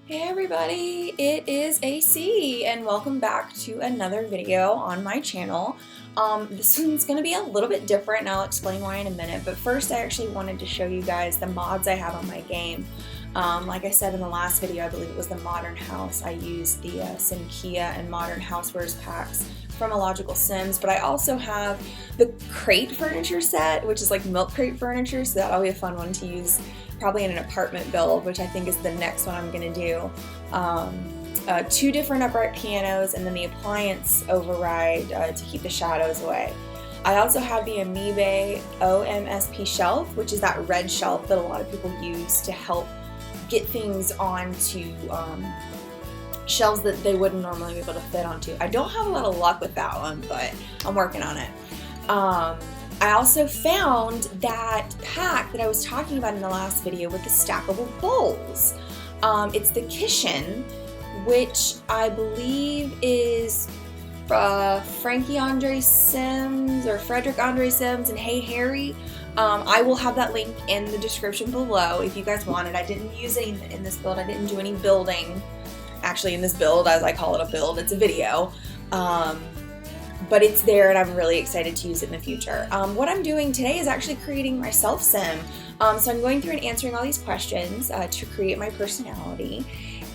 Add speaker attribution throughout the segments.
Speaker 1: Hey everybody, it is AC and welcome back to another video on my channel. This one's going to be a little bit different and I'll explain why in a minute, but first I actually wanted to show you guys the mods I have on my game. Like I said in the last video, I believe it was the Modern House, I used the SimKia and Modern Housewares packs from Illogical Sims, but I also have the crate furniture set, which is like milk crate furniture, so that'll be a fun one to use probably in an apartment build, which I think is the next one I'm going to do. Two different upright pianos and then the appliance override to keep the shadows away. I also have the Amiibe OMSP shelf, which is that red shelf that a lot of people use to help get things onto shelves that they wouldn't normally be able to fit onto. I don't have a lot of luck with that one, but I'm working on it. I also found that pack that I was talking about in the last video with the stackable bowls. It's the Kishin, which I believe is Frankie Andre Sims or Frederick Andre Sims and Hey Harry. I will have that link in the description below if you guys want it. I didn't use any in this build. I didn't do any building actually in this build, as I call it a build. It's a video. But it's there and I'm really excited to use it in the future. What I'm doing today is actually creating my self-sim. So I'm going through and answering all these questions to create my personality.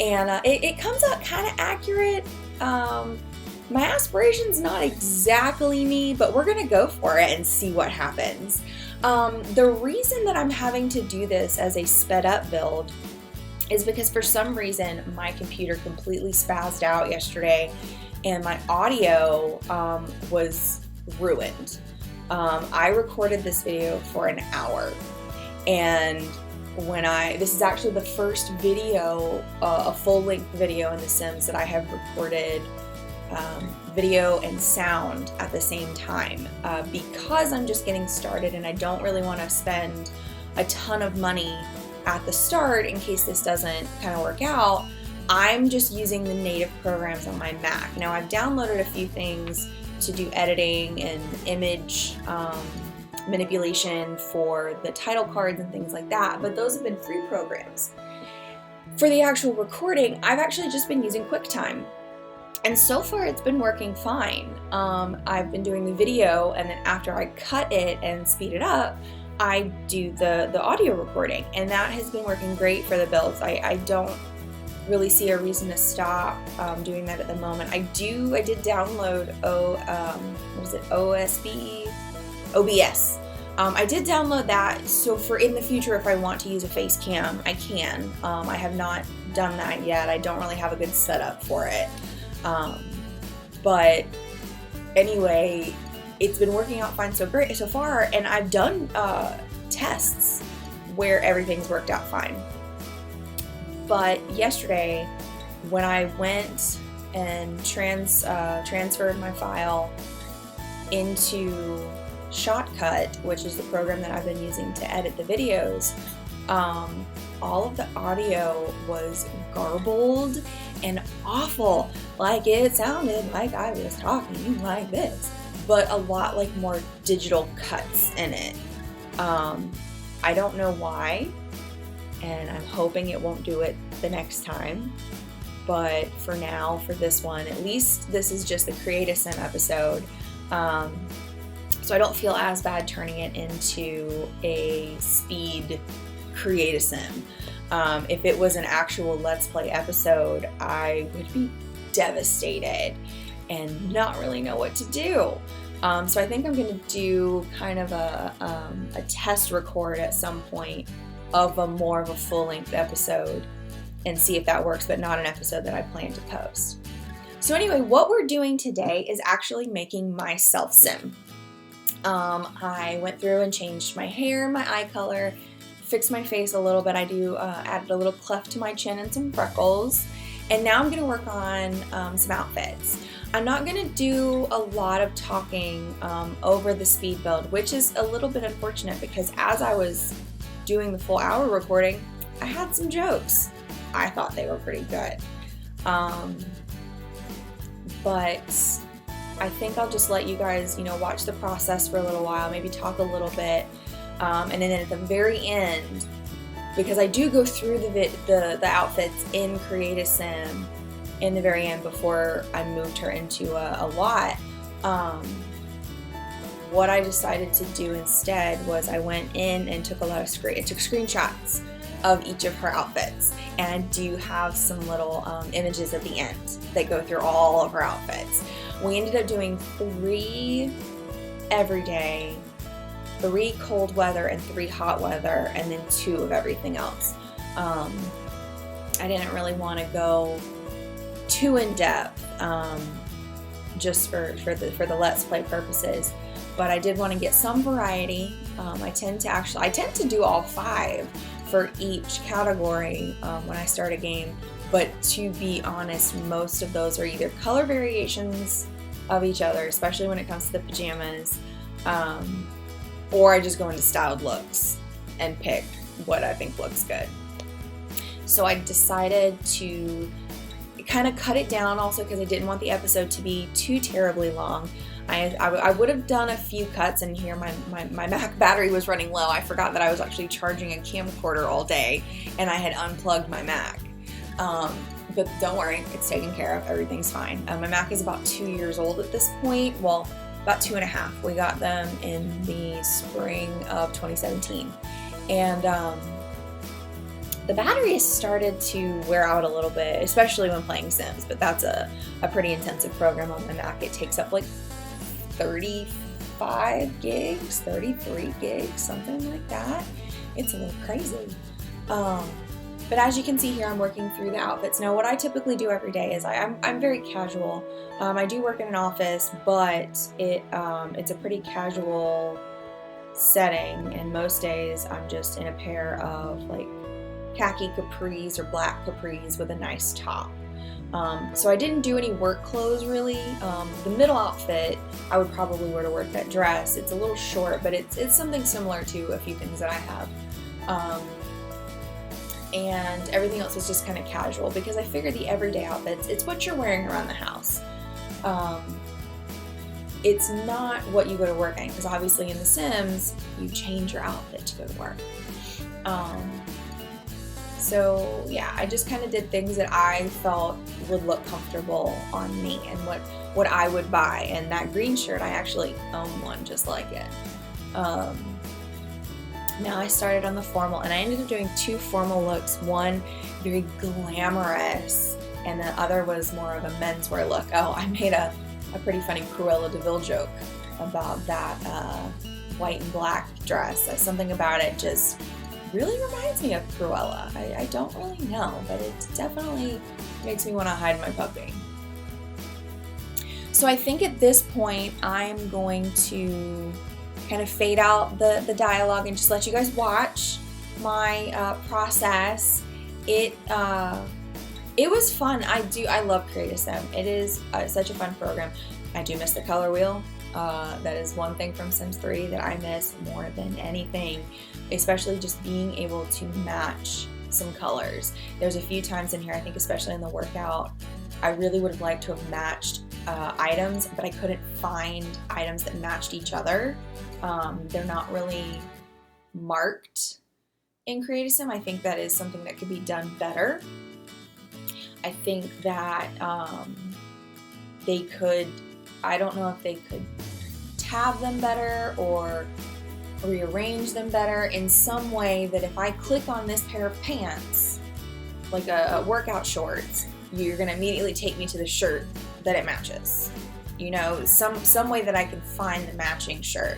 Speaker 1: And it comes out kind of accurate. My aspiration's not exactly me, but we're gonna go for it and see what happens. The reason that I'm having to do this as a sped up build is because for some reason my computer completely spazzed out yesterday and my audio was ruined. I recorded this video for an hour, and this is actually the first video, a full-length video in The Sims that I have recorded video and sound at the same time because I'm just getting started and I don't really want to spend a ton of money at the start in case this doesn't kind of work out. I'm just using the native programs on my Mac. Now I've downloaded a few things to do editing and image manipulation for the title cards and things like that, but those have been free programs. For the actual recording, I've actually just been using QuickTime. And so far it's been working fine. I've been doing the video and then after I cut it and speed it up, I do the audio recording, and that has been working great for the builds. I don't really see a reason to stop doing that at the moment. I did download OBS. I did download that, so for in the future if I want to use a face cam, I can. I have not done that yet. I don't really have a good setup for it. But anyway, it's been working out fine so far, and I've done tests where everything's worked out fine. But yesterday, when I went and transferred my file into Shotcut, which is the program that I've been using to edit the videos, all of the audio was garbled and awful. Like it sounded like I was talking like this, but a lot like more digital cuts in it. I don't know why, and I'm hoping it won't do it the next time. But for now, for this one, at least this is just the Create a Sim episode. So I don't feel as bad turning it into a speed Create a Sim. If it was an actual Let's Play episode, I would be devastated and not really know what to do. So I think I'm going to do kind of a test record at some point of more of a full-length episode and see if that works, but not an episode that I plan to post. So anyway, what we're doing today is actually making my self-sim. I went through and changed my hair, my eye color, fixed my face a little bit. I added a little cleft to my chin and some freckles. And now I'm going to work on some outfits. I'm not going to do a lot of talking over the speed build, which is a little bit unfortunate because as I was doing the full hour recording, I had some jokes. I thought they were pretty good. But I think I'll just let you guys, watch the process for a little while, maybe talk a little bit, and then at the very end, because I do go through the outfits in Create a Sim in the very end before I moved her into a lot. What I decided to do instead was I went in and took took screenshots of each of her outfits, and I do have some little images at the end that go through all of her outfits. We ended up doing 3 everyday, 3 cold weather, and 3 hot weather, and then 2 of everything else. I didn't really want to go too in depth, just for the Let's Play purposes, but I did want to get some variety. I tend to do all 5 for each category when I start a game, but to be honest, most of those are either color variations of each other, especially when it comes to the pajamas, or I just go into styled looks and pick what I think looks good. So I decided to kind of cut it down also because I didn't want the episode to be too terribly long. I would have done a few cuts, and here my Mac battery was running low. I forgot that I was actually charging a camcorder all day, and I had unplugged my Mac. But don't worry, it's taken care of. Everything's fine. My Mac is about 2 years old at this point. Well, about 2.5. We got them in the spring of 2017. And the battery has started to wear out a little bit, especially when playing Sims, but that's a pretty intensive program on my Mac. It takes up like 35 gigs, 33 gigs, something like that. It's a little crazy. But as you can see here, I'm working through the outfits. Now, what I typically do every day is I'm very casual. I do work in an office, but it's a pretty casual setting, and most days I'm just in a pair of like khaki capris or black capris with a nice top. So I didn't do any work clothes really. The middle outfit I would probably wear to work, that dress. It's a little short, but it's something similar to a few things that I have. And everything else is just kind of casual because I figure the everyday outfits, it's what you're wearing around the house. It's not what you go to work in, because obviously in The Sims, you change your outfit to go to work. So yeah, I just kind of did things that I felt would look comfortable on me and what I would buy. And that green shirt, I actually own one just like it. Now I started on the formal, and I ended up doing 2 formal looks. One very glamorous, and the other was more of a menswear look. Oh, I made a pretty funny Cruella de Vil joke about that white and black dress. Something about it just really reminds me of Cruella. I don't really know, but it definitely makes me want to hide my puppy. So I think at this point I'm going to kind of fade out the dialogue and just let you guys watch my process. It was fun. I love Create a Sim. It is such a fun program. I do miss the color wheel. That is one thing from Sims 3 that I miss more than anything, especially just being able to match some colors. There's a few times in here, I think especially in the workout, I really would have liked to have matched items, but I couldn't find items that matched each other. They're not really marked in Create a Sim. I think that is something that could be done better. I think that they could, I don't know if they could tab them better or rearrange them better in some way that if I click on this pair of pants, like a workout shorts, you're gonna immediately take me to the shirt that it matches. You know, some way that I can find the matching shirt.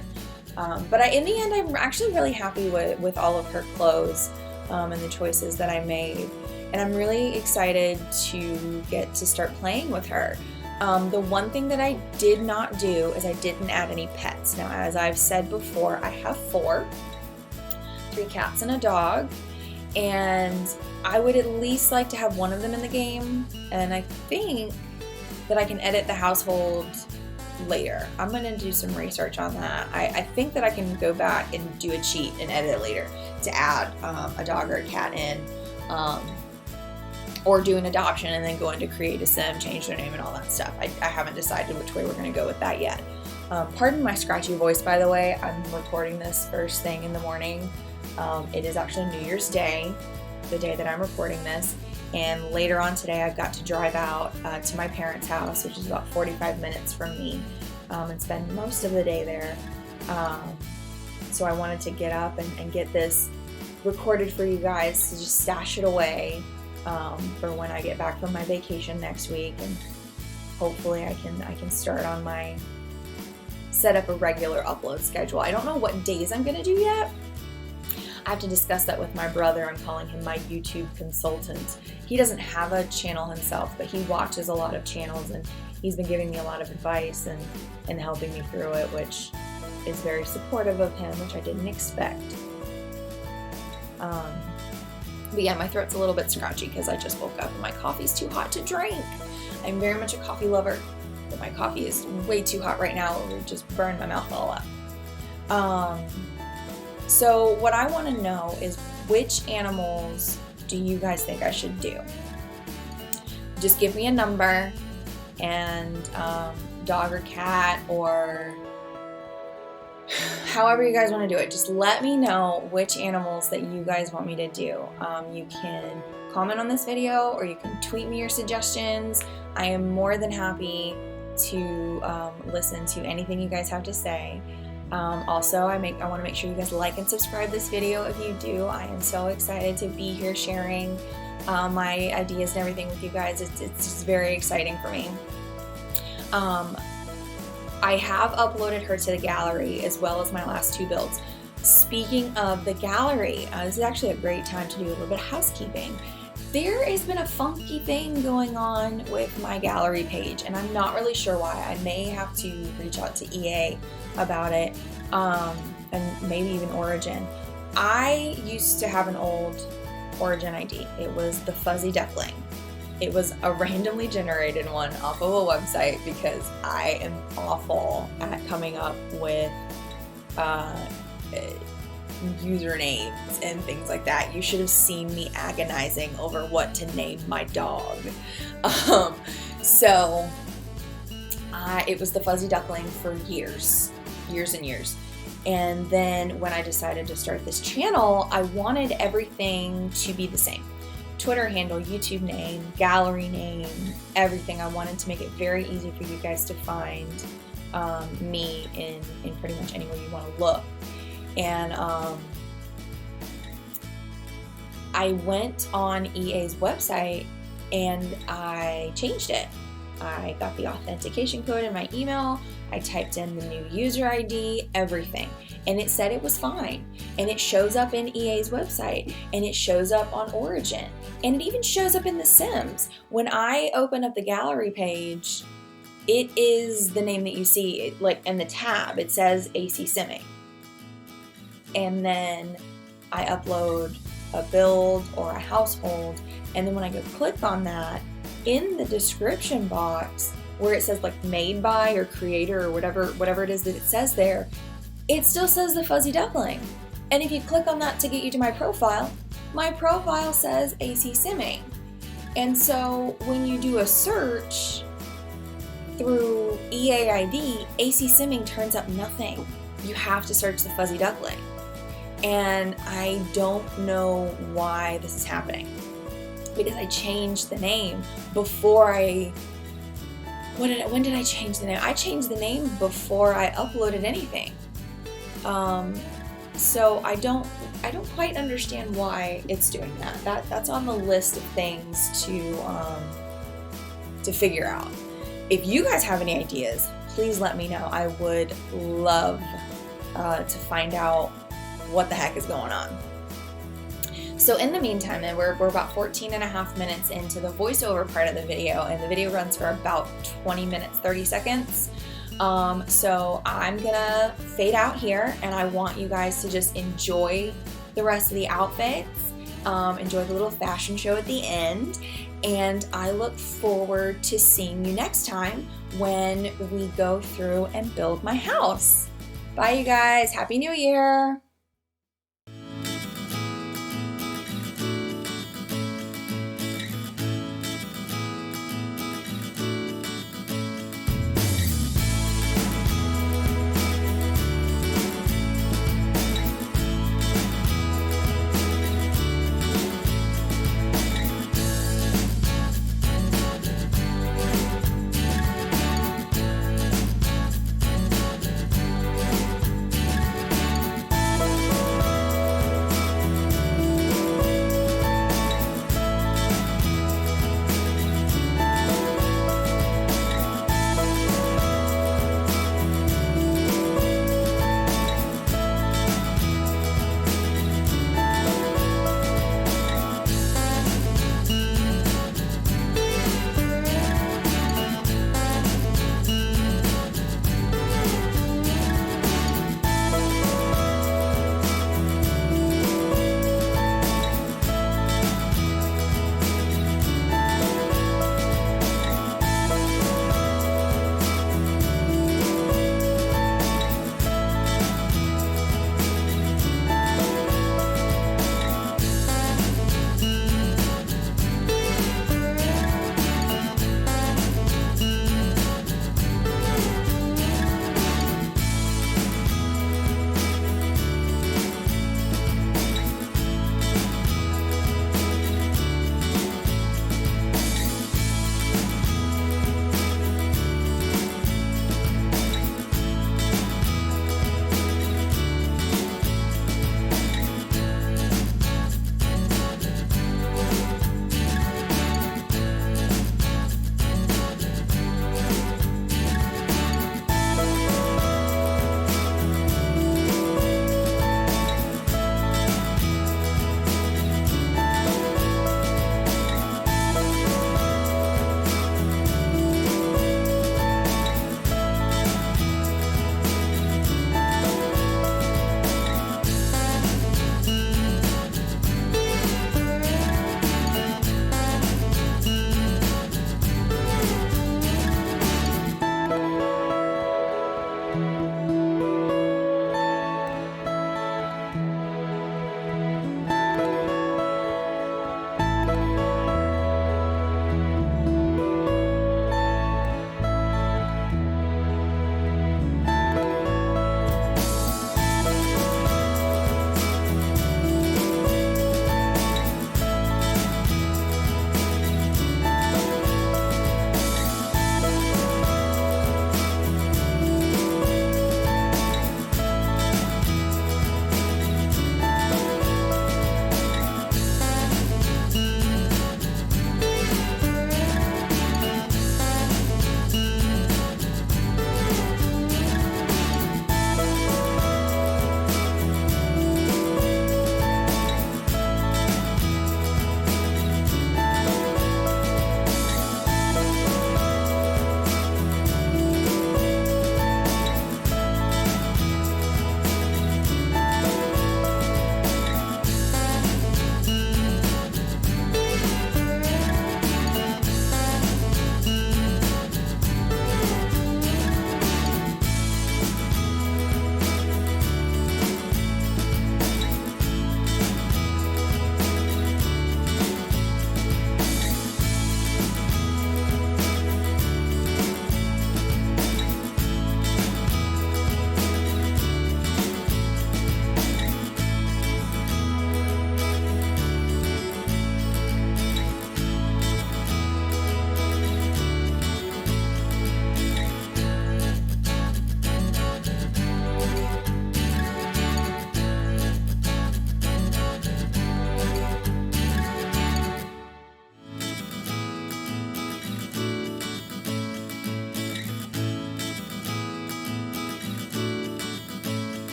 Speaker 1: But in the end, I'm actually really happy with all of her clothes and the choices that I made. And I'm really excited to get to start playing with her. The one thing that I did not do is I didn't add any pets. Now, as I've said before, I have 4, 3 cats and a dog, and I would at least like to have one of them in the game, and I think that I can edit the household later. I'm going to do some research on that. I think that I can go back and do a cheat and edit it later to add a dog or a cat in, or do an adoption and then go into Create a Sim, change their name and all that stuff. I haven't decided which way we're going to go with that yet. Pardon my scratchy voice, by the way. I'm recording this first thing in the morning. It is actually New Year's Day, the day that I'm recording this, and later on today I've got to drive out to my parents' house, which is about 45 minutes from me, and spend most of the day there. So I wanted to get up and get this recorded for you guys to just stash it away for when I get back from my vacation next week, and hopefully I can start on my set up a regular upload schedule. I don't know what days I'm gonna do yet. I have to discuss that with my brother. I'm calling him my YouTube consultant. He doesn't have a channel himself, but he watches a lot of channels, and he's been giving me a lot of advice and helping me through it, which is very supportive of him, which I didn't expect. But yeah, my throat's a little bit scratchy because I just woke up and my coffee's too hot to drink. I'm very much a coffee lover, but my coffee is way too hot right now. It would just burn my mouth all up. So what I want to know is, which animals do you guys think I should do? Just give me a number, and dog or cat, or however you guys want to do it. Just let me know which animals that you guys want me to do. You can comment on this video, or you can tweet me your suggestions. I am more than happy to listen to anything you guys have to say. Also, I want to make sure you guys like and subscribe this video if you do. I am so excited to be here sharing my ideas and everything with you guys. It's just very exciting for me. I have uploaded her to the gallery as well as my last 2 builds. Speaking of the gallery, this is actually a great time to do a little bit of housekeeping. There has been a funky thing going on with my gallery page, and I'm not really sure why. I may have to reach out to EA about it, and maybe even Origin. I used to have an old Origin ID. It was the Fuzzy Duckling. It was a randomly generated one off of a website because I am awful at coming up with usernames and things like that. You should have seen me agonizing over what to name my dog. So it was the Fuzzy Duckling for years and years. And then when I decided to start this channel, I wanted everything to be the same. Twitter handle, YouTube name, gallery name, everything. I wanted to make it very easy for you guys to find me in pretty much anywhere you want to look. And I went on EA's website and I changed it. I got the authentication code in my email, I typed in the new user ID, everything, and it said it was fine. And it shows up in EA's website, and it shows up on Origin, and it even shows up in The Sims. When I open up the gallery page, it is the name that you see, like in the tab, it says AC Simming. And then I upload a build or a household, and then when I go click on that, in the description box where it says like made by or creator or whatever it is that it says there, it still says the Fuzzy Duckling. And if you click on that to get you to my profile says AC Simming. And so when you do a search through EA ID, AC Simming turns up nothing. You have to search the Fuzzy Duckling. And I don't know why this is happening, because I changed the name before when did I change the name? I changed the name before I uploaded anything. So I don't quite understand why it's doing that. That's on the list of things to figure out. If you guys have any ideas, please let me know. I would love to find out what the heck is going on. So in the meantime, then we're about 14 and a half minutes into the voiceover part of the video, and the video runs for about 20 minutes, 30 seconds. So I'm gonna fade out here, and I want you guys to just enjoy the rest of the outfits, enjoy the little fashion show at the end, and I look forward to seeing you next time when we go through and build my house. Bye, you guys. Happy New Year.